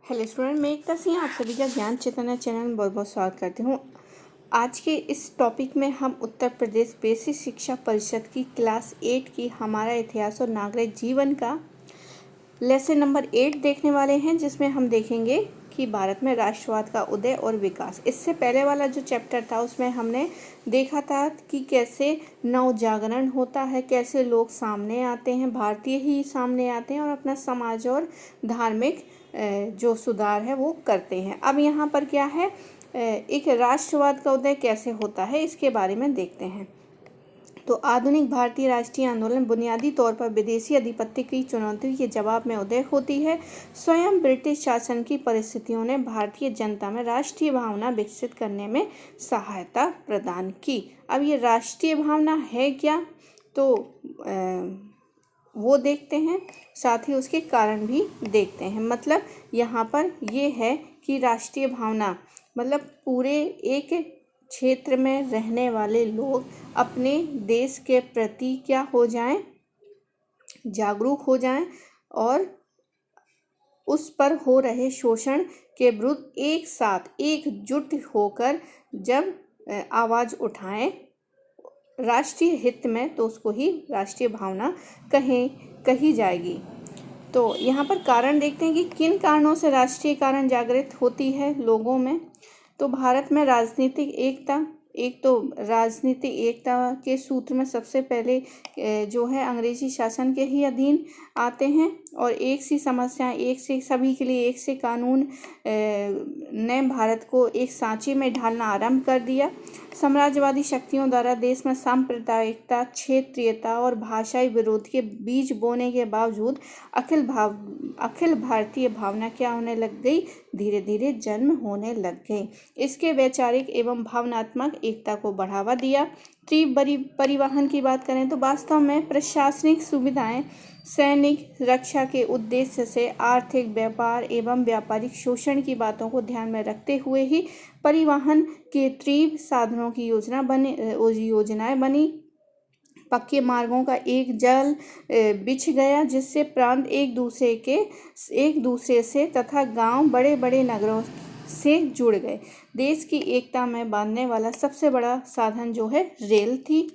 Hello student, मैं एकता सिंह आप सभी का ज्ञान चेतना चैनल में बहुत बहुत स्वागत करती हूँ। आज के इस टॉपिक में हम उत्तर प्रदेश बेसिक शिक्षा परिषद की क्लास 8 की हमारा इतिहास और नागरिक जीवन का लेसन नंबर 8 देखने वाले हैं, जिसमें हम देखेंगे कि भारत में राष्ट्रवाद का उदय और विकास। इससे पहले वाला जो चैप्टर था उसमें हमने देखा था कि कैसे नव जागरण होता है, कैसे लोग सामने आते हैं, भारतीय ही सामने आते हैं और अपना समाज और धार्मिक जो सुधार है वो करते हैं। अब यहाँ पर क्या है, एक राष्ट्रवाद का उदय कैसे होता है इसके बारे में देखते हैं। तो आधुनिक भारतीय राष्ट्रीय आंदोलन बुनियादी तौर पर विदेशी आधिपत्य की चुनौती के जवाब में उदय होती है। स्वयं ब्रिटिश शासन की परिस्थितियों ने भारतीय जनता में राष्ट्रीय भावना विकसित करने में सहायता प्रदान की। अब ये राष्ट्रीय भावना है क्या, तो वो देखते हैं, साथ ही उसके कारण भी देखते हैं। मतलब यहाँ पर ये है कि राष्ट्रीय भावना मतलब पूरे एक क्षेत्र में रहने वाले लोग अपने देश के प्रति क्या हो जाएं, जागरूक हो जाएं और उस पर हो रहे शोषण के विरुद्ध एक साथ एकजुट होकर जब आवाज़ उठाएं राष्ट्रीय हित में, तो उसको ही राष्ट्रीय भावना कही जाएगी। तो यहाँ पर कारण देखते हैं कि किन कारणों से राष्ट्रीय कारण जागृत होती है लोगों में। तो भारत में राजनीतिक एकता, एक तो राजनीतिक एकता के सूत्र में सबसे पहले जो है अंग्रेजी शासन के ही अधीन आते हैं और एक सी समस्याएं, एक से सभी के लिए एक से कानून ने भारत को एक सांचे में ढालना आरंभ कर दिया। साम्राज्यवादी शक्तियों द्वारा देश में सांप्रदायिकता, क्षेत्रीयता और भाषाई विरोध के बीज बोने के बावजूद अखिल भारतीय भावना क्या होने लग गई, धीरे धीरे जन्म होने लग गई। इसके वैचारिक एवं भावनात्मक एकता को बढ़ावा दिया। तीव्र परिवहन की बात करें तो वास्तव में प्रशासनिक सुविधाएं सैनिक रक्षा के उद्देश्य से आर्थिक, व्यापार एवं व्यापारिक शोषण की बातों को ध्यान में रखते हुए ही परिवहन के तीव्र साधनों की योजनाएं बनी। पक्के मार्गों का एक जाल बिछ गया, जिससे प्रांत एक दूसरे से तथा गांव बड़े बड़े नगरों से जुड़ गए। देश की एकता में बांधने वाला सबसे बड़ा साधन जो है रेल थी।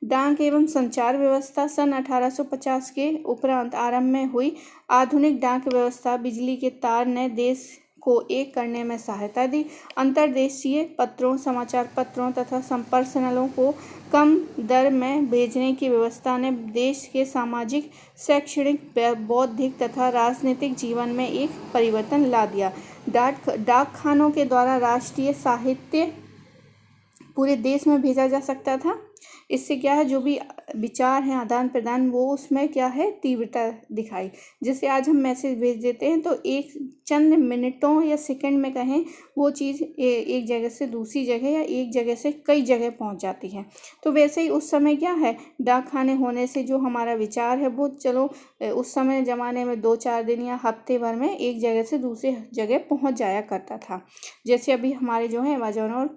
डाक एवं संचार व्यवस्था सन 1850 के उपरांत आरंभ में हुई आधुनिक डाक व्यवस्था बिजली के तार ने देश को एक करने में सहायता दी। अंतर्देशीय पत्रों, समाचार पत्रों तथा संपर्सनलों को कम दर में भेजने की व्यवस्था ने देश के सामाजिक, शैक्षणिक, बौद्धिक तथा राजनीतिक जीवन में एक परिवर्तन ला दिया। डाक खानों के द्वारा राष्ट्रीय साहित्य पूरे देश में भेजा जा सकता था। इससे क्या है, जो भी विचार हैं आदान प्रदान, वो उसमें क्या है, तीव्रता दिखाई। जैसे आज हम मैसेज भेज देते हैं तो एक चंद मिनटों या सेकंड में कहें वो चीज़ एक जगह से दूसरी जगह या एक जगह से कई जगह पहुंच जाती है। तो वैसे ही उस समय क्या है, डाक खाने होने से जो हमारा विचार है वो चलो उस समय ज़माने में 2-4 दिन या हफ्ते भर में एक जगह से दूसरी जगह पहुंच जाया करता था। जैसे अभी हमारे जो है अमेजोन और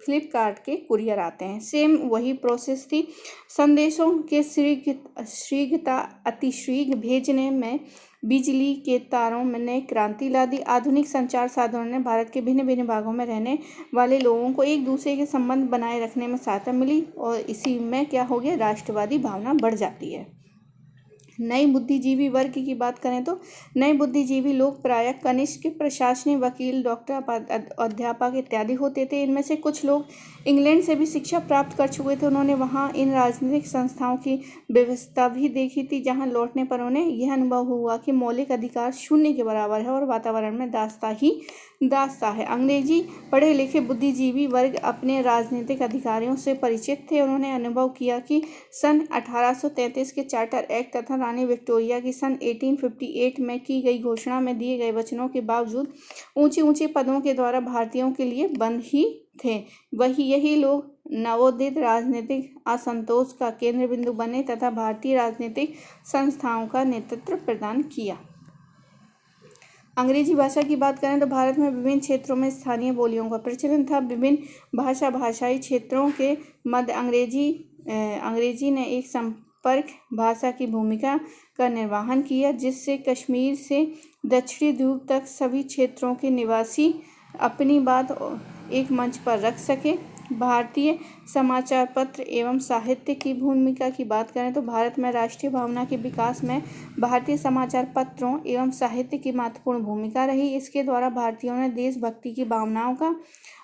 फ्लिपकार्ट के कुरियर आते हैं, सेम वही प्रोसेस थी। संदेशों के शीघ्रता अतिशीघ्र भेजने में बिजली के तारों ने क्रांति ला दी। आधुनिक संचार साधनों ने भारत के भिन्न भिन्न भागों में रहने वाले लोगों को एक दूसरे के संबंध बनाए रखने में सहायता मिली और इसी में क्या हो गया, राष्ट्रवादी भावना बढ़ जाती है। नए बुद्धिजीवी वर्ग की बात करें तो नए बुद्धिजीवी लोग प्रायः कनिष्ठ, प्रशासनिक, वकील, डॉक्टर, अध्यापक इत्यादि होते थे। इनमें से कुछ लोग इंग्लैंड से भी शिक्षा प्राप्त कर चुके थे। उन्होंने वहाँ इन राजनीतिक संस्थाओं की व्यवस्था भी देखी थी, जहाँ लौटने पर उन्हें यह अनुभव हुआ कि मौलिक अधिकार शून्य के बराबर है और वातावरण में दास्ता है। अंग्रेजी पढ़े लिखे बुद्धिजीवी वर्ग अपने राजनीतिक अधिकारियों से परिचित थे। उन्होंने अनुभव किया कि सन 1833 के चार्टर एक्ट तथा रानी विक्टोरिया की सन 1858 में की गई घोषणा में दिए गए वचनों के बावजूद ऊंचे पदों के द्वारा भारतीयों के लिए बंद ही थे। यही लोग नवोदित राजनीतिक असंतोष का केंद्र बिंदु बने तथा भारतीय राजनीतिक संस्थाओं का नेतृत्व प्रदान किया। अंग्रेजी भाषा की बात करें तो भारत में विभिन्न क्षेत्रों में स्थानीय बोलियों का प्रचलन था। विभिन्न भाषाई क्षेत्रों के मध्य अंग्रेजी ने एक संपर्क भाषा की भूमिका का निर्वहन किया, जिससे कश्मीर से दक्षिणी ध्रुव तक सभी क्षेत्रों के निवासी अपनी बात एक मंच पर रख सके। भारतीय समाचार पत्र एवं साहित्य की भूमिका की बात करें तो भारत में राष्ट्रीय भावना के विकास में भारतीय समाचार पत्रों एवं साहित्य की महत्वपूर्ण भूमिका रही। इसके द्वारा भारतीयों ने देशभक्ति की भावनाओं का,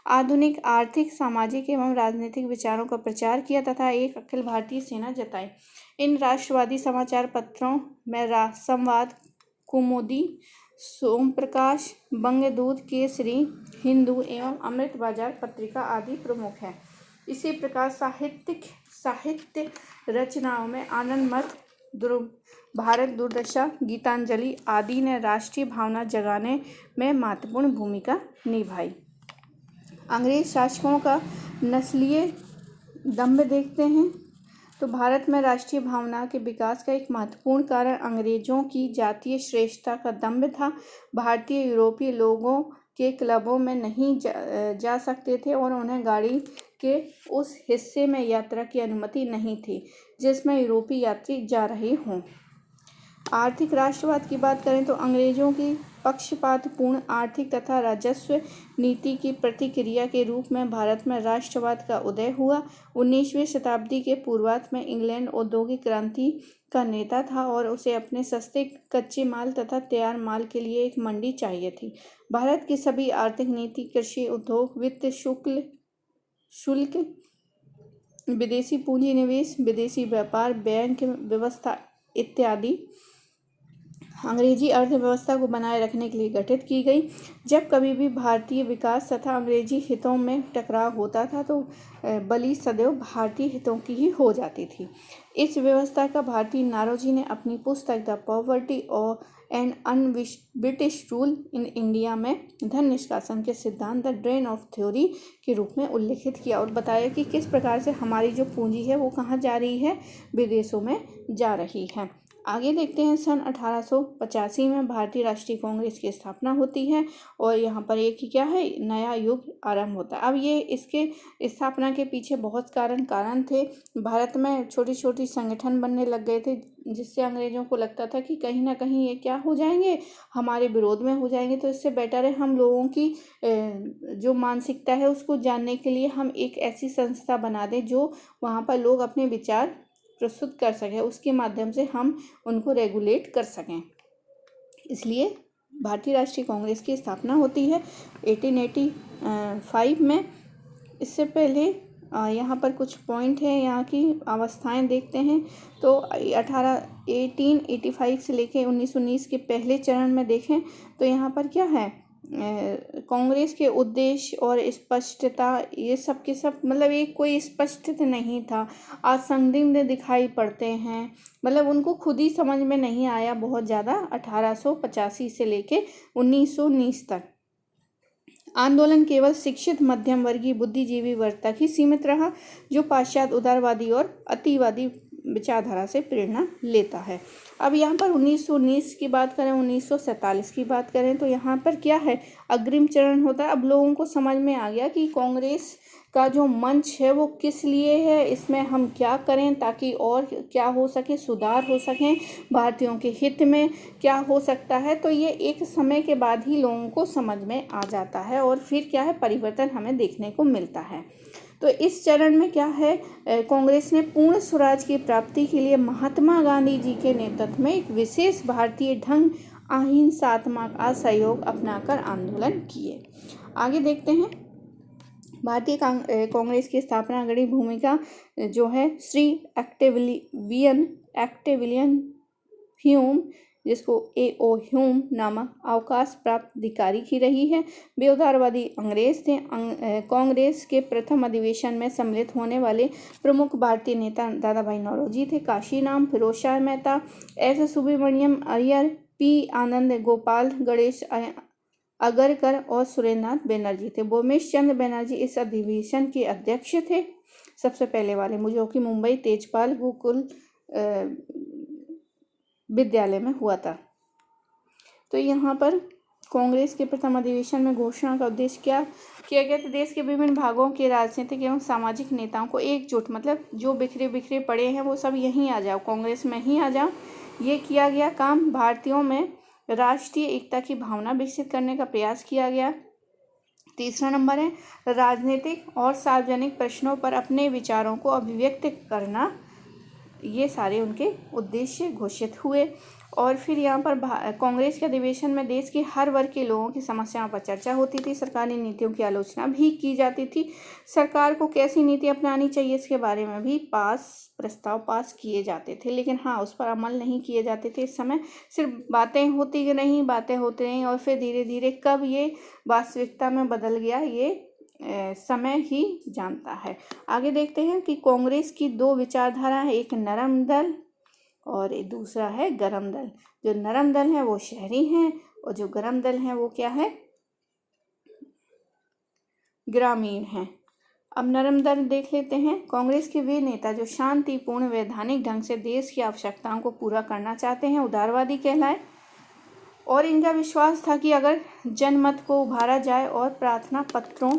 आधुनिक आर्थिक, सामाजिक एवं राजनीतिक विचारों का प्रचार किया तथा एक अखिल भारतीय सेना जताई। इन राष्ट्रवादी समाचार पत्रों में संवाद, कुमुदी, सोमप्रकाश, बंगदूत, केसरी, हिंदू एवं अमृत बाजार पत्रिका आदि प्रमुख हैं। इसी प्रकार साहित्य रचनाओं में आनंद मठ, भारत दूरदर्शन, गीतांजलि आदि ने राष्ट्रीय भावना जगाने में महत्वपूर्ण भूमिका निभाई। अंग्रेज शासकों का नस्लीय दंभ देखते हैं तो भारत में राष्ट्रीय भावना के विकास का एक महत्वपूर्ण कारण अंग्रेजों की जातीय श्रेष्ठता का दंभ था। भारतीय यूरोपीय लोगों के क्लबों में नहीं जा सकते थे और उन्हें गाड़ी के उस हिस्से में यात्रा की अनुमति नहीं थी जिसमें यूरोपीय यात्री जा रहे हों। आर्थिक राष्ट्रवाद की बात करें तो अंग्रेजों की पक्षपातपूर्ण आर्थिक तथा राजस्व नीति की प्रतिक्रिया के रूप में भारत में राष्ट्रवाद का उदय हुआ। 19वीं शताब्दी के पूर्वार्ध में इंग्लैंड औद्योगिक क्रांति का नेता था और उसे अपने सस्ते कच्चे माल तथा तैयार माल के लिए एक मंडी चाहिए थी। भारत की सभी आर्थिक नीति, कृषि, उद्योग, वित्त, शुल्क, विदेशी पूंजी निवेश, विदेशी व्यापार, बैंक व्यवस्था इत्यादि अंग्रेजी अर्थव्यवस्था को बनाए रखने के लिए गठित की गई। जब कभी भी भारतीय विकास तथा अंग्रेजी हितों में टकराव होता था तो बलि सदैव भारतीय हितों की ही हो जाती थी। इस व्यवस्था का भारती नारोजी ने अपनी पुस्तक द पॉवर्टी और and British rule in India में धन निष्कासन के सिद्धांत द ड्रेन ऑफ थ्योरी के रूप में उल्लेखित किया और बताया कि किस प्रकार से हमारी जो पूंजी है वो कहाँ जा रही है, विदेशों में जा रही है। आगे देखते हैं, सन 1885 में भारतीय राष्ट्रीय कांग्रेस की स्थापना होती है और यहाँ पर एक क्या है, नया युग आरंभ होता है। अब ये इसके स्थापना के पीछे बहुत कारण थे। भारत में छोटी छोटी संगठन बनने लग गए थे जिससे अंग्रेजों को लगता था कि कहीं ना कहीं ये क्या हो जाएंगे, हमारे विरोध में हो जाएंगे, तो इससे बेटर है हम लोगों की जो मानसिकता है उसको जानने के लिए हम एक ऐसी संस्था बना दें जो वहाँ पर लोग अपने विचार प्रस्तुत कर सकें, उसके माध्यम से हम उनको रेगुलेट कर सकें। इसलिए भारतीय राष्ट्रीय कांग्रेस की स्थापना होती है 1885 में। इससे पहले यहाँ पर कुछ पॉइंट है, यहाँ की अवस्थाएं देखते हैं तो 1885 से लेके 1919 के पहले चरण में देखें तो यहाँ पर क्या है, कांग्रेस के उद्देश्य और स्पष्टता, ये सब के सब मतलब एक कोई स्पष्ट नहीं था, असंदिग्ध दिखाई पड़ते हैं, मतलब उनको खुद ही समझ में नहीं आया बहुत ज़्यादा। 1885 से लेके 1919 तक आंदोलन केवल शिक्षित मध्यम वर्गीय बुद्धिजीवी वर्ग तक ही सीमित रहा जो पाश्चात्य उदारवादी और अतिवादी विचारधारा से प्रेरणा लेता है। अब यहाँ पर 1919 की बात करें, 1947 की बात करें तो यहाँ पर क्या है, अग्रिम चरण होता है। अब लोगों को समझ में आ गया कि कांग्रेस का जो मंच है वो किस लिए है, इसमें हम क्या करें ताकि और क्या हो सके, सुधार हो सकें, भारतीयों के हित में क्या हो सकता है। तो ये एक समय के बाद ही लोगों को समझ में आ जाता है और फिर क्या है, परिवर्तन हमें देखने को मिलता है। तो इस चरण में क्या है, कांग्रेस ने पूर्ण स्वराज की प्राप्ति के लिए महात्मा गांधी जी के नेतृत्व में एक विशेष भारतीय ढंग अहिंसात्मक असहयोग अपनाकर आंदोलन किए। आगे देखते हैं, भारतीय कांग्रेस की स्थापना गढ़ी भूमिका जो है श्री एक्टेविलियन ह्यूम, जिसको A.O. ह्यूम नामक अवकाश प्राप्त अधिकारी की रही है। वे उदारवादी अंग्रेज थे। कांग्रेस के प्रथम अधिवेशन में सम्मिलित होने वाले प्रमुख भारतीय नेता दादा भाई नौरोजी थे। Kashiram, Pherozeshah Mehta, S Subramania Iyer, P. आनंद गोपाल, गणेश अगरकर और सुरेंद्रनाथ बनर्जी थे। भूमेश चंद्र बनर्जी इस अधिवेशन के अध्यक्ष थे, सबसे पहले वाले, जो कि मुंबई तेजपाल गोकुल विद्यालय में हुआ था। तो यहाँ पर कांग्रेस के प्रथम अधिवेशन में घोषणा का उद्देश्य क्या किया गया, तो देश के विभिन्न भागों के राजनीतिक एवं सामाजिक नेताओं को एकजुट, मतलब जो बिखरे पड़े हैं वो सब यहीं आ जाओ, कांग्रेस में ही आ जाओ, ये किया गया काम। भारतीयों में राष्ट्रीय एकता की भावना विकसित करने का प्रयास किया गया। तीसरा नंबर है राजनीतिक और सार्वजनिक प्रश्नों पर अपने विचारों को अभिव्यक्त करना। ये सारे उनके उद्देश्य घोषित हुए। और फिर यहाँ पर कांग्रेस के अधिवेशन में देश के हर वर्ग के लोगों की समस्याओं पर चर्चा होती थी। सरकारी नीतियों की आलोचना भी की जाती थी। सरकार को कैसी नीति अपनानी चाहिए इसके बारे में भी प्रस्ताव पास किए जाते थे, लेकिन हाँ, उस पर अमल नहीं किए जाते थे। इस समय सिर्फ बातें होती रहीं और फिर धीरे धीरे कब ये वास्तविकता में बदल गया, ये समय ही जानता है। आगे देखते हैं कि कांग्रेस की दो विचारधारा है, एक नरम दल और दूसरा है गरम दल। जो नरम दल है वो शहरी हैं और जो गरम दल है वो क्या है, ग्रामीण हैं। अब नरम दल देख लेते हैं। कांग्रेस के वे नेता जो शांतिपूर्ण वैधानिक ढंग से देश की आवश्यकताओं को पूरा करना चाहते हैं उदारवादी कहलाए। और इनका विश्वास था कि अगर जनमत को उभारा जाए और प्रार्थना पत्रों,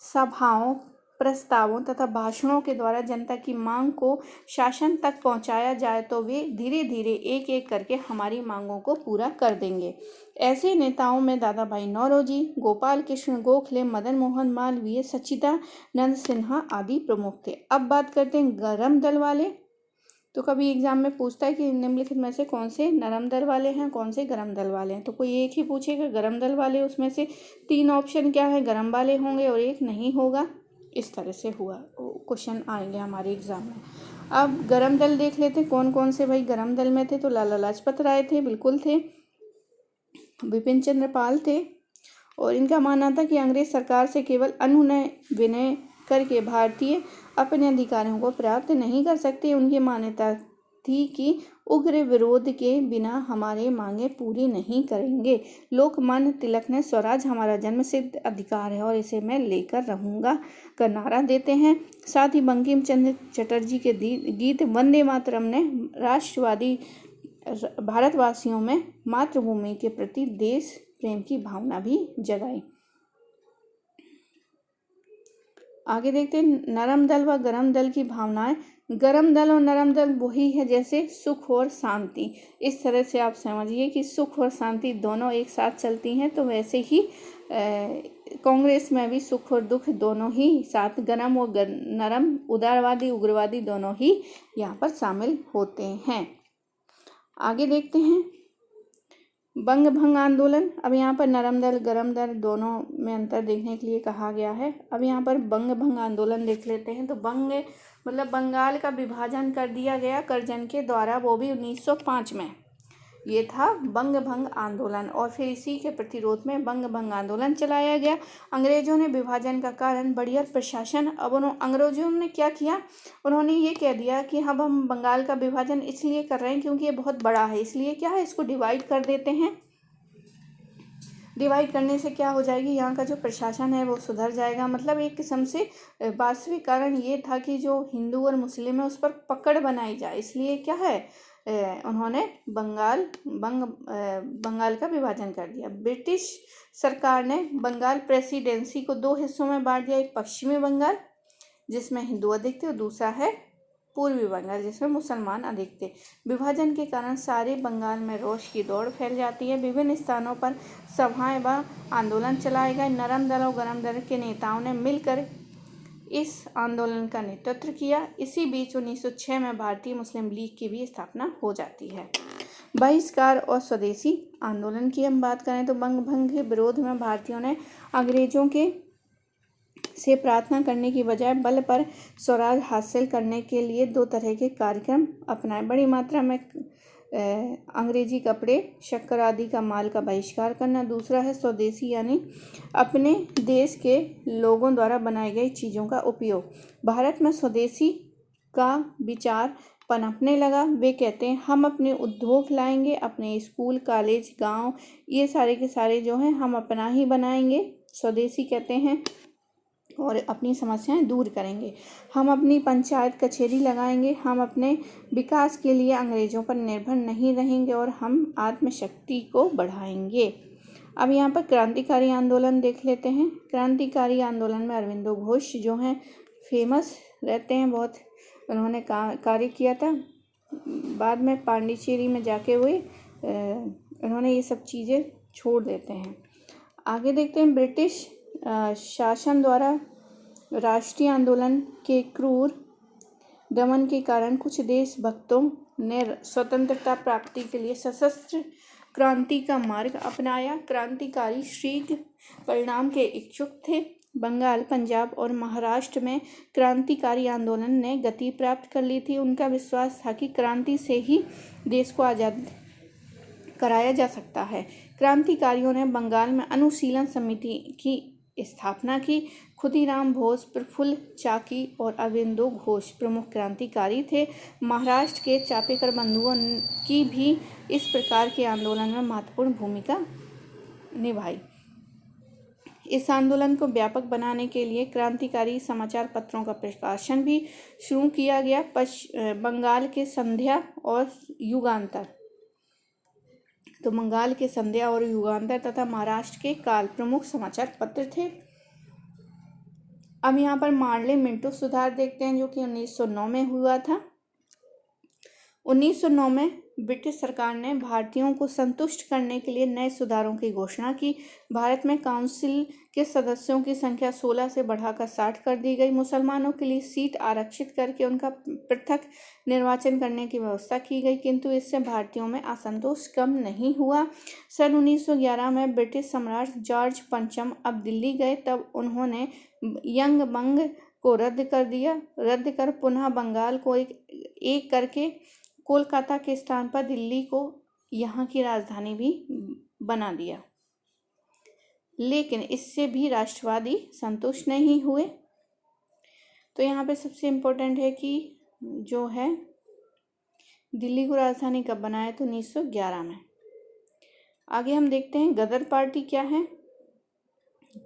सभाओं, प्रस्तावों तथा भाषणों के द्वारा जनता की मांग को शासन तक पहुंचाया जाए तो वे धीरे धीरे एक एक करके हमारी मांगों को पूरा कर देंगे। ऐसे नेताओं में दादा भाई नौरोजी, गोपाल कृष्ण गोखले, मदन मोहन मालवीय, सच्चिदानंद सिन्हा आदि प्रमुख थे। अब बात करते हैं गरम दल वाले। तो कभी एग्जाम में पूछता है कि निम्नलिखित में से कौन से नरम दल वाले हैं, कौन से गरम दल वाले हैं। तो कोई एक ही पूछेगा गरम दल वाले, उसमें से 3 ऑप्शन क्या है, गरम वाले होंगे और एक नहीं होगा। इस तरह से हुआ क्वेश्चन आएंगे हमारे एग्जाम में। अब गरम दल देख लेते कौन कौन से भाई गरम दल में थे। तो लाला लाजपत राय थे, बिल्कुल थे। विपिन चंद्र पाल थे। और इनका मानना था कि अंग्रेज सरकार से केवल अनुनय विनय करके भारतीय अपने अधिकारों को प्राप्त नहीं कर सकते। उनकी मान्यता थी कि उग्र विरोध के बिना हमारे मांगे पूरी नहीं करेंगे। लोकमान्य तिलक ने स्वराज हमारा जन्मसिद्ध अधिकार है और इसे मैं लेकर रहूंगा का नारा देते हैं। साथ ही बंकिम चंद्र चटर्जी के गीत वंदे मातरम ने राष्ट्रवादी भारतवासियों में मातृभूमि के प्रति देश प्रेम की भावना भी जगाई। आगे देखते हैं नरम दल व गरम दल की भावनाएं। गरम दल और नरम दल वही है जैसे सुख और शांति। इस तरह से आप समझिए कि सुख और शांति दोनों एक साथ चलती हैं। तो वैसे ही कांग्रेस में भी सुख और दुख दोनों ही साथ, गरम और नरम, उदारवादी उग्रवादी दोनों ही यहाँ पर शामिल होते हैं। आगे देखते हैं बंग भंग आंदोलन। अब यहाँ पर नरम दल गरम दल दोनों में अंतर देखने के लिए कहा गया है। अब यहाँ पर बंग भंग आंदोलन देख लेते हैं। तो बंग मतलब बंगाल का विभाजन कर दिया गया करजन के द्वारा, वो भी 1905 में। ये था बंग भंग आंदोलन। और फिर इसी के प्रतिरोध में बंग भंग आंदोलन चलाया गया। अंग्रेजों ने विभाजन का कारण बढ़िया प्रशासन। अब अंग्रेजों ने क्या किया, उन्होंने ये कह दिया कि अब हम बंगाल का विभाजन इसलिए कर रहे हैं क्योंकि ये बहुत बड़ा है, इसलिए क्या है, इसको डिवाइड कर देते हैं। डिवाइड करने से क्या हो जाएगी, यहाँ का जो प्रशासन है वो सुधर जाएगा। मतलब एक किस्म से वास्तविक कारण ये था कि जो हिंदू और मुस्लिम है उस पर पकड़ बनाई जाए, इसलिए क्या है उन्होंने बंगाल का विभाजन कर दिया। ब्रिटिश सरकार ने बंगाल प्रेसिडेंसी को 2 हिस्सों में बांट दिया। एक पश्चिमी बंगाल जिसमें हिंदू अधिक थे और दूसरा है पूर्वी बंगाल जिसमें मुसलमान अधिक थे। विभाजन के कारण सारे बंगाल में रोष की दौड़ फैल जाती है। विभिन्न स्थानों पर सभाएं व आंदोलन चलाए गए। नरम दल और गरम दल के नेताओं ने मिलकर इस आंदोलन का नेतृत्व किया। इसी बीच 1906 में भारतीय मुस्लिम लीग की भी स्थापना हो जाती है। बहिष्कार और स्वदेशी आंदोलन की हम बात करें तो बंग भंग के विरोध में भारतीयों ने अंग्रेजों के से प्रार्थना करने की बजाय बल पर स्वराज हासिल करने के लिए 2 तरह के कार्यक्रम अपनाए। बड़ी मात्रा में अंग्रेजी कपड़े, शक्कर आदि का माल का बहिष्कार करना। दूसरा है स्वदेशी यानी अपने देश के लोगों द्वारा बनाई गई चीज़ों का उपयोग। भारत में स्वदेशी का विचार पनपने लगा। वे कहते हैं हम अपने उद्योग लाएंगे, अपने स्कूल, कॉलेज, गांव, ये सारे के सारे जो हैं हम अपना ही बनाएंगे, स्वदेशी कहते हैं, और अपनी समस्याएं दूर करेंगे। हम अपनी पंचायत कचहरी लगाएंगे। हम अपने विकास के लिए अंग्रेज़ों पर निर्भर नहीं रहेंगे और हम आत्मशक्ति को बढ़ाएंगे। अब यहाँ पर क्रांतिकारी आंदोलन देख लेते हैं। क्रांतिकारी आंदोलन में अरविंदो घोष जो हैं फेमस रहते हैं, बहुत उन्होंने कार्य किया था। बाद में पांडिचेरी में जाके हुए इन्होंने ये सब चीज़ें छोड़ देते हैं। आगे देखते हैं, ब्रिटिश शासन द्वारा राष्ट्रीय आंदोलन के क्रूर दमन के कारण कुछ देशभक्तों ने स्वतंत्रता प्राप्ति के लिए सशस्त्र क्रांति का मार्ग अपनाया। क्रांतिकारी शीघ्र परिणाम के इच्छुक थे। बंगाल, पंजाब और महाराष्ट्र में क्रांतिकारी आंदोलन ने गति प्राप्त कर ली थी। उनका विश्वास था कि क्रांति से ही देश को आज़ाद कराया जा सकता है। क्रांतिकारियों ने बंगाल में अनुशीलन समिति की स्थापना की। खुदीराम बोस, प्रफुल्ल चाकी और अरविंदो घोष प्रमुख क्रांतिकारी थे। महाराष्ट्र के चापेकर बंधुओं की भी इस प्रकार के आंदोलन में महत्वपूर्ण भूमिका निभाई। इस आंदोलन को व्यापक बनाने के लिए क्रांतिकारी समाचार पत्रों का प्रकाशन भी शुरू किया गया। बंगाल के संध्या और युगांतर, तो बंगाल के संध्या और युगांतर तथा महाराष्ट्र के काल प्रमुख समाचार पत्र थे। अब यहाँ पर मार्ले मिंटो सुधार देखते हैं, जो कि 1909 में हुआ था। 1909 में ब्रिटिश सरकार ने भारतीयों को संतुष्ट करने के लिए नए सुधारों की घोषणा की। भारत में काउंसिल के सदस्यों की संख्या 16 से बढ़ाकर 60 कर दी गई। मुसलमानों के लिए सीट आरक्षित करके उनका पृथक निर्वाचन करने की व्यवस्था की गई, किंतु इससे भारतीयों में असंतोष कम नहीं हुआ। सन 1911 में ब्रिटिश सम्राट जॉर्ज पंचम अब दिल्ली गए, तब उन्होंने यंग बंग को रद्द कर पुनः बंगाल को एक करके कोलकाता के स्थान पर दिल्ली को यहाँ की राजधानी भी बना दिया। लेकिन इससे भी राष्ट्रवादी संतुष्ट नहीं हुए। तो यहाँ पे सबसे इम्पोर्टेंट है कि जो है दिल्ली को राजधानी कब बनाया, तो 1911 में। आगे हम देखते हैं गदर पार्टी क्या है।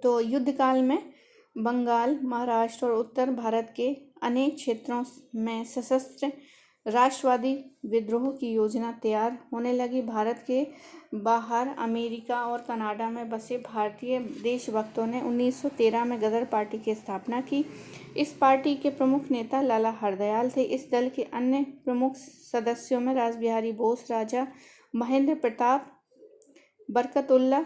तो युद्ध काल में बंगाल, महाराष्ट्र और उत्तर भारत के अनेक क्षेत्रों में सशस्त्र राष्ट्रवादी विद्रोह की योजना तैयार होने लगी। भारत के बाहर अमेरिका और कनाडा में बसे भारतीय देशभक्तों ने 1913 में गदर पार्टी की स्थापना की। इस पार्टी के प्रमुख नेता लाला हरदयाल थे। इस दल के अन्य प्रमुख सदस्यों में रासबिहारी बोस, राजा महेंद्र प्रताप, बरकतुल्ला,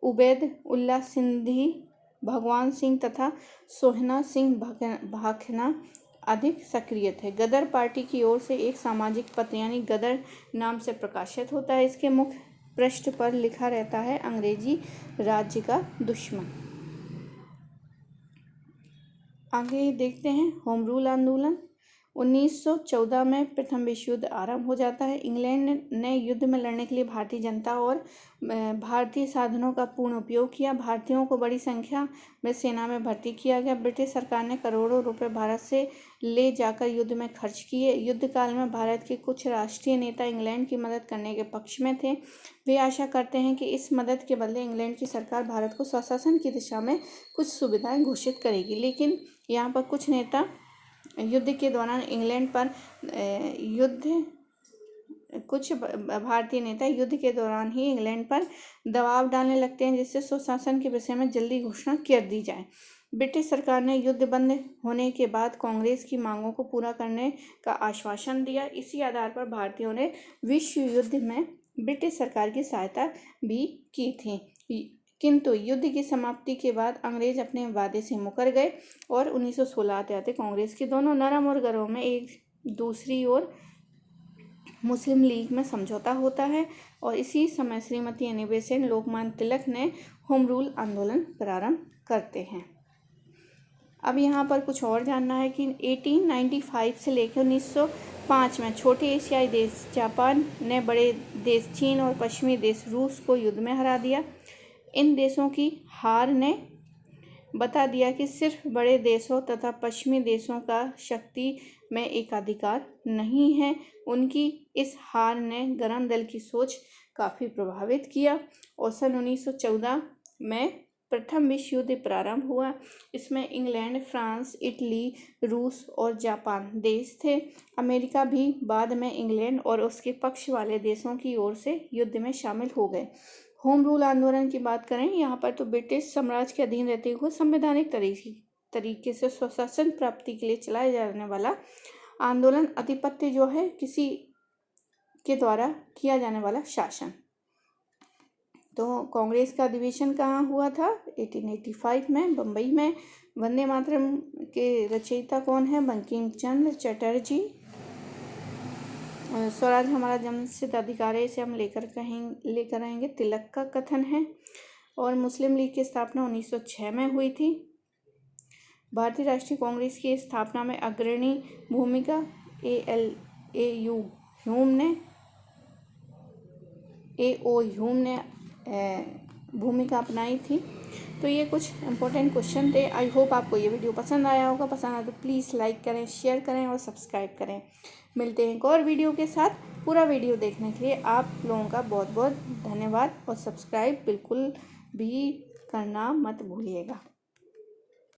उबैद उल्ला सिंधी, भगवान सिंह तथा सोहना सिंह भाखना अधिक सक्रिय थे। गदर पार्टी की ओर से एक सामाजिक पत्र यानी गदर नाम से प्रकाशित होता है। इसके मुख्य पृष्ठ पर लिखा रहता है, अंग्रेजी राज्य का दुश्मन। आगे देखते हैं होम रूल आंदोलन। 1914 में प्रथम विश्व युद्ध आरंभ हो जाता है। इंग्लैंड ने युद्ध में लड़ने के लिए भारतीय जनता और भारतीय साधनों का पूर्ण उपयोग किया। भारतीयों को बड़ी संख्या में सेना में भर्ती किया गया। ब्रिटिश सरकार ने करोड़ों रुपए भारत से ले जाकर युद्ध में खर्च किए। युद्ध काल में भारत के कुछ राष्ट्रीय नेता इंग्लैंड की मदद करने के पक्ष में थे। वे आशा करते हैं कि इस मदद के बदले इंग्लैंड की सरकार भारत को स्वशासन की दिशा में कुछ सुविधाएं घोषित करेगी। लेकिन यहाँ पर कुछ नेता युद्ध के दौरान इंग्लैंड पर कुछ भारतीय नेता युद्ध के दौरान ही इंग्लैंड पर दबाव डालने लगते हैं, जिससे स्वशासन के विषय में जल्दी घोषणा कर दी जाए। ब्रिटिश सरकार ने युद्ध बंद होने के बाद कांग्रेस की मांगों को पूरा करने का आश्वासन दिया। इसी आधार पर भारतीयों ने विश्व युद्ध में ब्रिटिश सरकार की सहायता भी की थी, किंतु युद्ध की समाप्ति के बाद अंग्रेज अपने वादे से मुकर गए और 1916 आते आते कांग्रेस के दोनों नरम और गरों में एक दूसरी ओर मुस्लिम लीग में समझौता होता है और इसी समय श्रीमती अनी बेसेंट, लोकमान्य तिलक ने होम रूल आंदोलन प्रारंभ करते हैं। अब यहाँ पर कुछ और जानना है कि 1895 से लेकर 1905 में छोटे एशियाई देश जापान ने बड़े देश चीन और पश्चिमी देश रूस को युद्ध में हरा दिया। इन देशों की हार ने बता दिया कि सिर्फ बड़े देशों तथा पश्चिमी देशों का शक्ति में एकाधिकार नहीं है। उनकी इस हार ने गरम दल की सोच काफ़ी प्रभावित किया और सन 1914 में प्रथम विश्व युद्ध प्रारंभ हुआ। इसमें इंग्लैंड, फ्रांस, इटली, रूस और जापान देश थे। अमेरिका भी बाद में इंग्लैंड और उसके पक्ष वाले देशों की ओर से युद्ध में शामिल हो गए। होम रूल आंदोलन की बात करें यहाँ पर, तो ब्रिटिश साम्राज्य के अधीन रहते हुए संवैधानिक तरीके से स्वशासन प्राप्ति के लिए चलाया जाने वाला आंदोलन। आधिपत्य जो है किसी के द्वारा किया जाने वाला शासन। तो कांग्रेस का अधिवेशन कहाँ हुआ था? 1885 में, बम्बई में। वंदे मातरम के रचयिता कौन है? बंकिम चंद्र चटर्जी। स्वराज हमारा जन्मसिद्ध अधिकार है, इसे हम लेकर आएंगे, तिलक का कथन है। और मुस्लिम लीग की स्थापना 1906 में हुई थी। भारतीय राष्ट्रीय कांग्रेस की स्थापना में अग्रणी भूमिका AO ह्यूम ने भूमिका अपनाई थी। तो ये कुछ इंपॉर्टेंट क्वेश्चन थे। आई होप आपको ये वीडियो पसंद आया होगा। पसंद आया तो प्लीज़ लाइक करें, शेयर करें और सब्सक्राइब करें। मिलते हैं एक और वीडियो के साथ। पूरा वीडियो देखने के लिए आप लोगों का बहुत बहुत धन्यवाद और सब्सक्राइब बिल्कुल भी करना मत भूलिएगा।